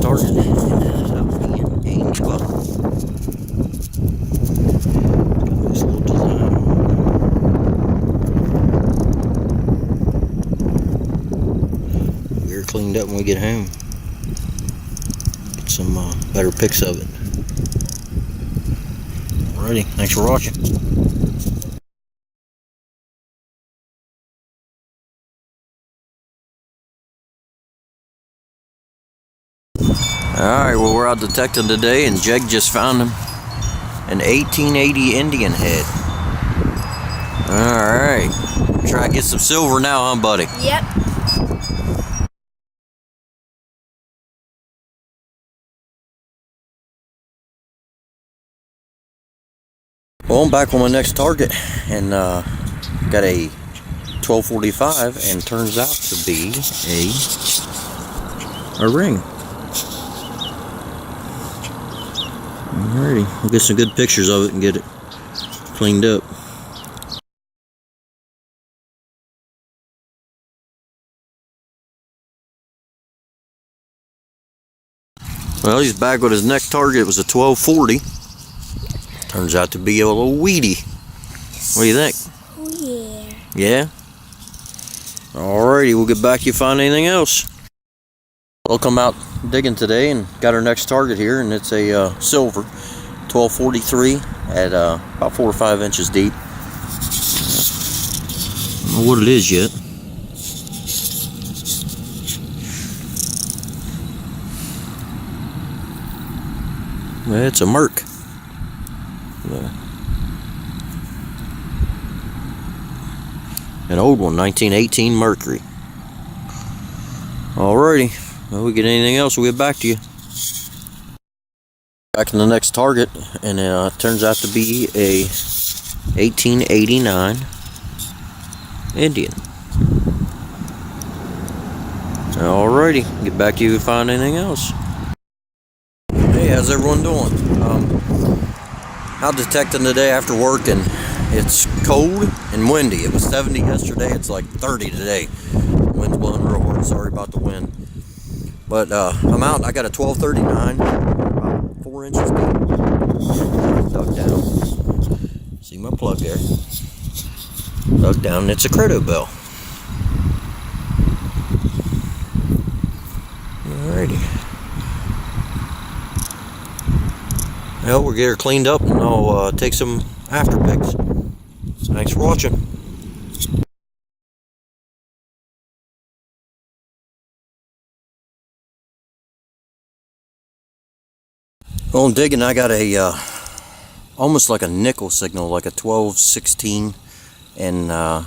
Target. Nice little design. We're cleaned up when we get home. Get some better pics of it. Alrighty, thanks for watching. Alright, well, we're out detecting today, and Jeg just found him an 1880 Indian head. Alright, try to get some silver now, huh, buddy? Yep. Well, I'm back on my next target, and got a 1245, and turns out to be a ring. Alrighty, we'll get some good pictures of it and get it cleaned up. Well, he's back with his next target. It was a 1240. Turns out to be a little weedy. What do you think? Oh, yeah. Yeah? Alrighty, we'll get back to you if you find anything else. I'll come out digging today and got our next target here, and it's a silver 1243 at about 4 or 5 inches deep. I don't know what it is yet. Well, it's a Merc. An old one, 1918 Mercury. Alrighty. Well, we get anything else, we'll get back to you. Back in the next target, and it turns out to be a 1889 Indian. Alrighty, get back to you if you find anything else. Hey, how's everyone doing? Out detecting today after work, and it's cold and windy. It was 70 yesterday, it's like 30 today. Wind's blowing real hard, sorry about the wind. But I'm out, I got a 1239, about 4 inches deep. Dug down. See my plug there. Dug down, and it's a Credo bell. Alrighty. Well, we'll get her cleaned up, and I'll take some after pics. Thanks for watching. Well, I'm digging. I got a almost like a nickel signal, like a 1216, and I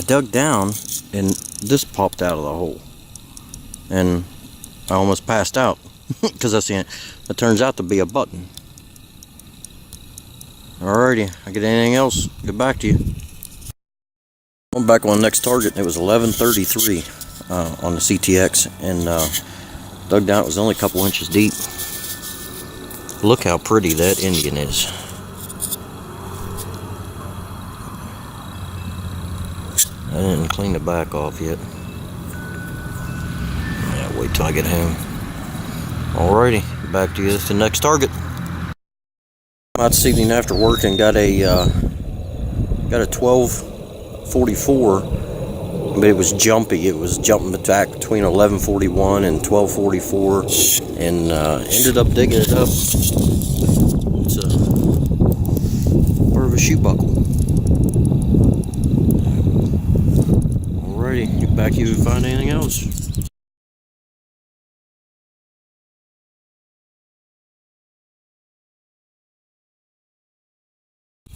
dug down, and this popped out of the hole, and I almost passed out because I seen it. It turns out to be a button. Alrighty, I get anything else, get back to you. I'm back on the next target. It was 1133 on the CTX, and dug down. It was only a couple inches deep. Look how pretty that Indian is. I didn't clean the back off yet. Yeah, wait till I get home. Alrighty, back to you at the next target. I'm out this evening after work and got a 1244, but it was jumpy. It was jumping back between 1141 and 1244, and ended up digging it up. It's a part of a shoe buckle. Alrighty, get back to you if you find anything else.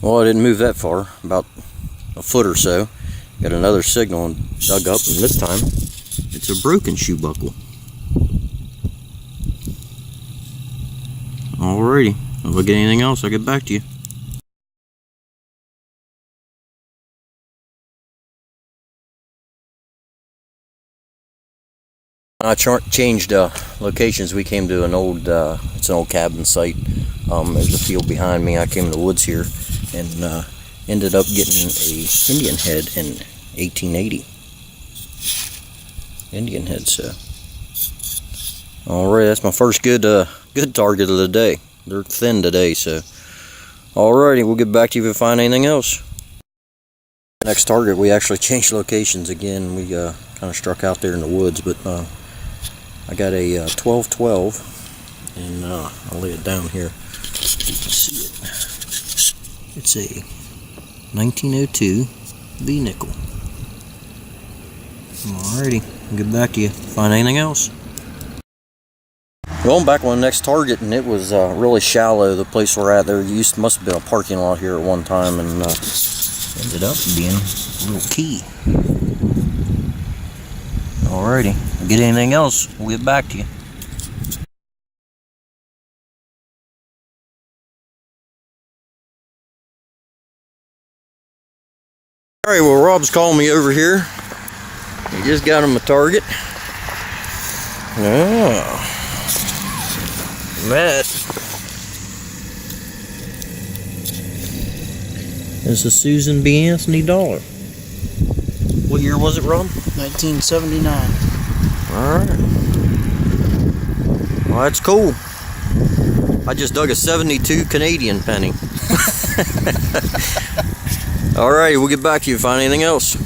Well, I didn't move that far, about a foot or so. Got another signal and dug up, and this time it's a broken shoe buckle. Alrighty, if I get anything else, I'll get back to you. I changed locations. We came to an old, it's an old cabin site. There's a field behind me. I came in the woods here and ended up getting a Indian head in 1880. Indian head, so. Alright, that's my first good target of the day. They're thin today, so. Alrighty, we'll get back to you if we find anything else. Next target, we actually changed locations again. We kind of struck out there in the woods, but I got a 1212, and I'll lay it down here so you can see it. It's a 1902 V-nickel. Alrighty, I'll get back to you. Find anything else? Well, I'm back on the next target, and it was really shallow. The place we're at, there must have been a parking lot here at one time, and ended up being a little key. Alrighty, if we get anything else, we'll get back to you. Alright, well, Rob's calling me over here. He just got him a target. Oh, that is a Susan B. Anthony dollar. What year was it, Rob? 1979. Alright. Well, that's cool. I just dug a 72 Canadian penny. Alright, we'll get back to you if you find anything else.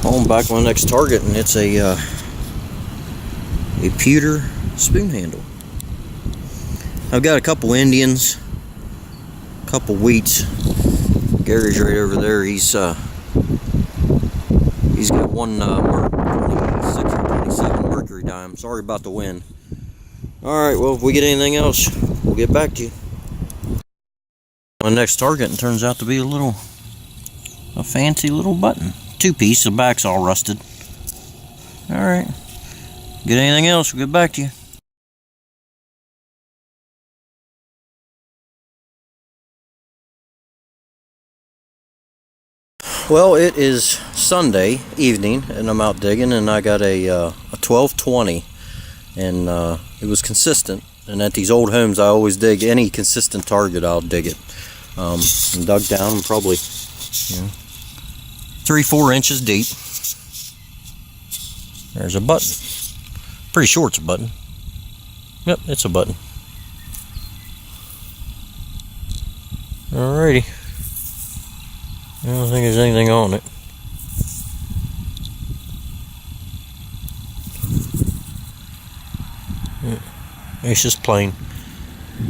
I'm back on the next target, and it's a pewter spoon handle. I've got a couple Indians, a couple wheats. Gary's right over there. He's got one 26 or 27 mercury dime. Sorry about the wind. Alright, well, if we get anything else, we'll get back to you. My next target, and turns out to be a fancy little button. Two-piece, the back's all rusted. Alright. Get anything else, we'll get back to you. Well, it is Sunday evening, and I'm out digging, and I got a 1220, and it was consistent. And at these old homes, I always dig any consistent target. I'll dig it. And dug down probably 3-4 inches deep. There's a button. Pretty sure it's a button. Yep, it's a button. Alrighty. I don't think there's anything on it. It's just plain.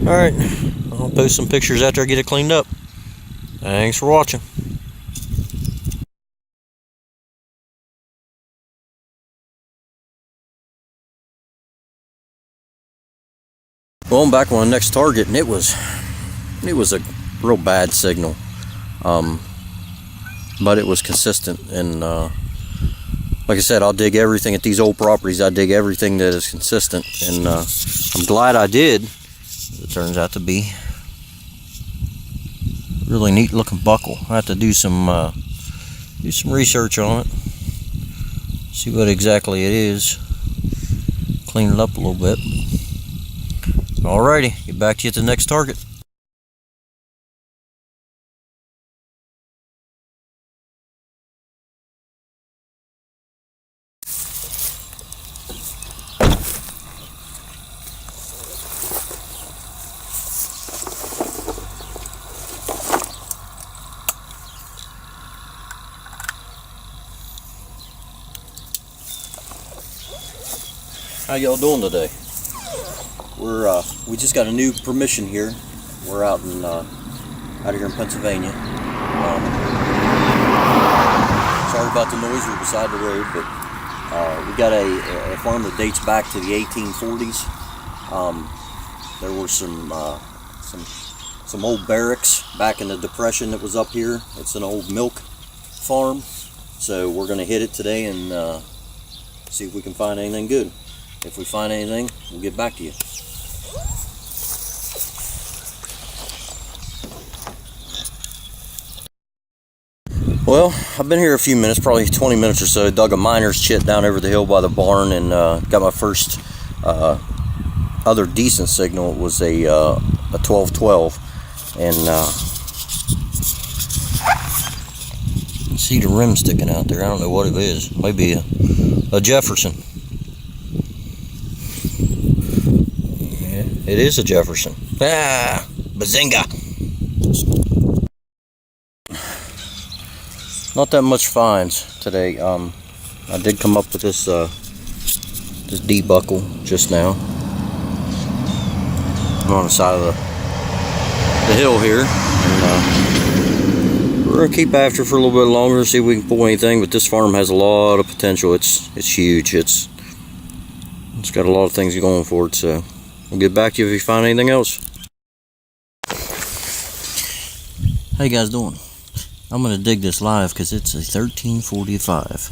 Alright, I'll post some pictures after I get it cleaned up. Thanks for watching. Well, I'm back on the next target, and it was a real bad signal. But it was consistent, and like I said, I'll dig everything at these old properties. I dig everything that is consistent, and I'm glad I did. It turns out to be a really neat looking buckle. I have to do some research on it, see what exactly it is, clean it up a little bit. Alrighty, get back to you at the next target. How y'all doing today? We just got a new permission here. We're out here in Pennsylvania. Sorry about the noise. We're beside the road, but we got a farm that dates back to the 1840s. There were some some old barracks back in the depression that was up here. It's an old milk farm, so we're going to hit it today and see if we can find anything good. If we find anything, we'll get back to you. Well, I've been here a few minutes, probably 20 minutes or so. Dug a miner's chit down over the hill by the barn and got my first other decent signal. It was a 1212, and see the rim sticking out there. I don't know what it is. Maybe a Jefferson. Yeah, it is a Jefferson. Ah, bazinga! Not that much finds today. I did come up with this this D-buckle just now. I'm on the side of the hill here, and we're gonna keep after it for a little bit longer, see if we can pull anything. But this farm has a lot of potential. It's huge. It's got a lot of things going for it. So we'll get back to you if you find anything else. How you guys doing? I'm gonna dig this live because it's a 1345,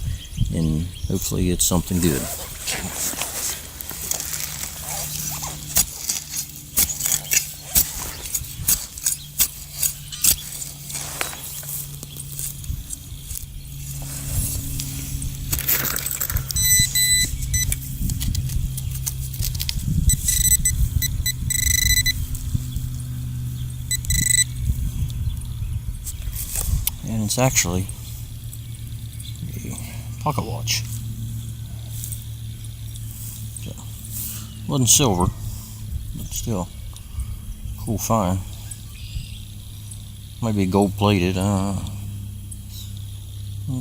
and hopefully it's something good. And it's actually a pocket watch. So, wasn't silver, but still cool find. Might be gold plated. We'll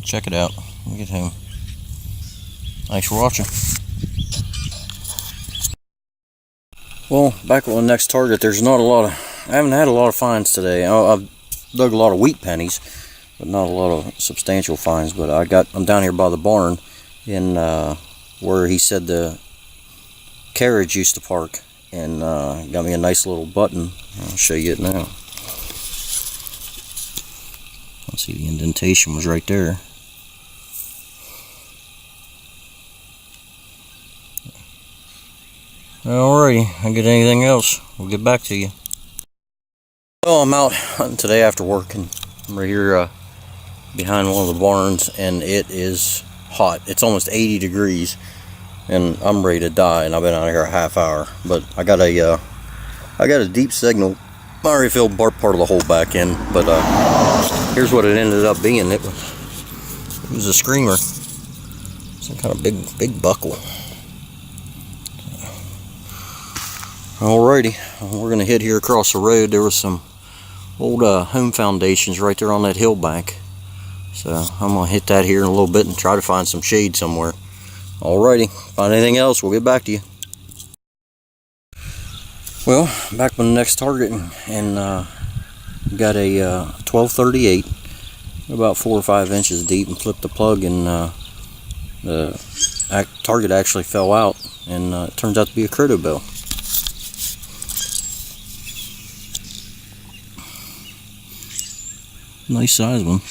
check it out when we get home. Thanks for watching. Well, back on the next target. There's not a lot of. I haven't had a lot of finds today. I've dug a lot of wheat pennies, but not a lot of substantial finds. But I'm down here by the barn in where he said the carriage used to park, and got me a nice little button. I'll show you it now. Let's see, the indentation was right there. Alrighty, I get anything else, we'll get back to you. Well, I'm out hunting today after work, and I'm right here behind one of the barns, and it is hot. It's almost 80 degrees, and I'm ready to die, and I've been out here a half hour. But I got a deep signal. I already filled part of the hole back in, but here's what it ended up being. It was a screamer, some kind of big buckle. Alrighty, we're gonna head here across the road. There was some old home foundations right there on that hill bank, so I'm gonna hit that here in a little bit and try to find some shade somewhere. Alrighty, find anything else, we'll get back to you. Well, back with the next target, and got a 1238 about 4 or 5 inches deep, and flipped the plug, and the target actually fell out, and it turns out to be a Croto bill. Nice size one,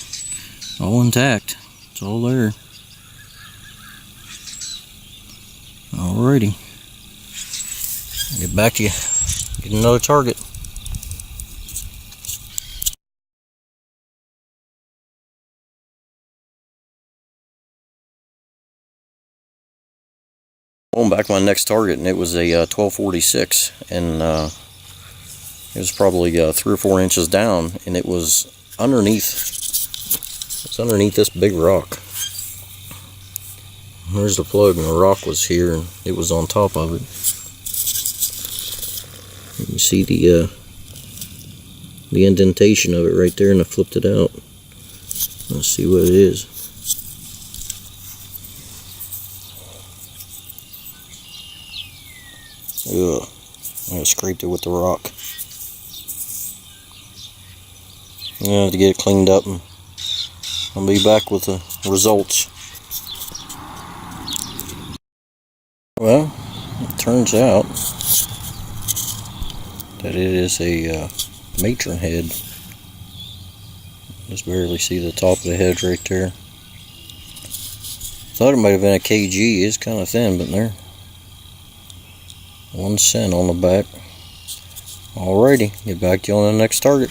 all intact, it's all there. Alrighty, get back to you, get another target. Going back to my next target, and it was a 1246, and it was probably 3 or 4 inches down, and it was underneath. It's underneath this big rock. There's the plug, and the rock was here, and it was on top of it. You can see the indentation of it right there, and I flipped it out. Let's see what it is. Ugh, I scraped it with the rock. I have to get it cleaned up, and I'll be back with the results. Well, it turns out that it is a matron head. Just barely see the top of the head right there. Thought it might have been a KG. It's kind of thin, but there. 1 cent on the back. Alrighty, get back to you on the next target.